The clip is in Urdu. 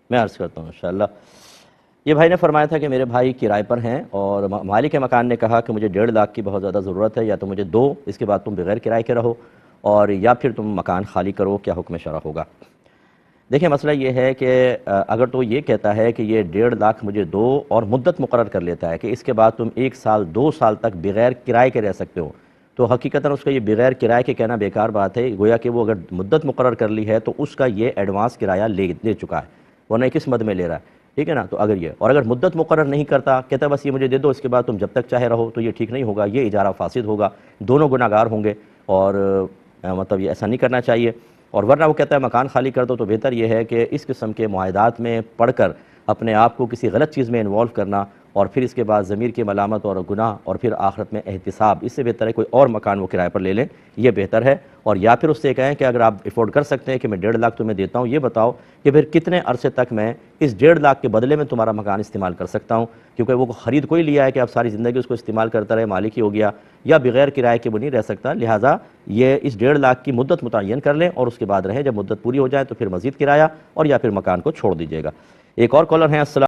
میں عرض کرتا ہوں انشاءاللہ۔ یہ بھائی نے فرمایا تھا کہ میرے بھائی کرائے پر ہیں اور مالک مکان نے کہا کہ مجھے 1.5 لاکھ کی بہت زیادہ ضرورت ہے، یا تو مجھے دو، اس کے بعد تم بغیر کرائے کے رہو، اور یا پھر تم مکان خالی کرو، کیا حکم شرع ہوگا؟ دیکھیں مسئلہ یہ ہے کہ اگر تو یہ کہتا ہے کہ یہ 1.5 لاکھ مجھے دو اور مدت مقرر کر لیتا ہے کہ اس کے بعد تم 1 سال 2 سال تک بغیر کرائے کے رہ سکتے ہو، تو حقیقتاً اس کا یہ بغیر کرائے کے کہنا بیکار بات ہے، گویا کہ وہ اگر مدت مقرر کر لی ہے تو اس کا یہ ایڈوانس کرایہ لے چکا ہے، ورنہ کس مد میں لے رہا ہے، ٹھیک ہے نا؟ تو اگر یہ اور اگر مدت مقرر نہیں کرتا، کہتا بس یہ مجھے دے دو، اس کے بعد تم جب تک چاہے رہو، تو یہ ٹھیک نہیں ہوگا، یہ اجارہ فاسد ہوگا، دونوں گناہگار ہوں گے، اور مطلب یہ ایسا نہیں کرنا چاہیے۔ اور ورنہ وہ کہتا ہے مکان خالی کر دو، تو بہتر یہ ہے کہ اس قسم کے معاہدات میں پڑھ کر اپنے آپ کو کسی غلط چیز میں انوالو کرنا، اور پھر اس کے بعد ضمیر کی ملامت اور گناہ، اور پھر آخرت میں احتساب، اس سے بہتر ہے کوئی اور مکان وہ کرائے پر لے لیں، یہ بہتر ہے۔ اور یا پھر اس سے کہیں کہ اگر آپ افورڈ کر سکتے ہیں کہ میں 1.5 لاکھ تمہیں دیتا ہوں، یہ بتاؤ کہ پھر کتنے عرصے تک میں اس 1.5 لاکھ کے بدلے میں تمہارا مکان استعمال کر سکتا ہوں، کیونکہ وہ خرید کوئی لیا ہے کہ آپ ساری زندگی اس کو استعمال کرتا رہے، مالک ہی ہو گیا، یا بغیر کرائے کے وہ نہیں رہ سکتا، لہٰذا یہ اس 1.5 لاکھ کی مدت متعین کر لیں اور اس کے بعد رہیں، جب مدت پوری ہو جائے تو پھر مزید کرایہ، اور یا پھر مکان کو چھوڑ دیجیے گا۔ ایک اور کالر ہیں، السلام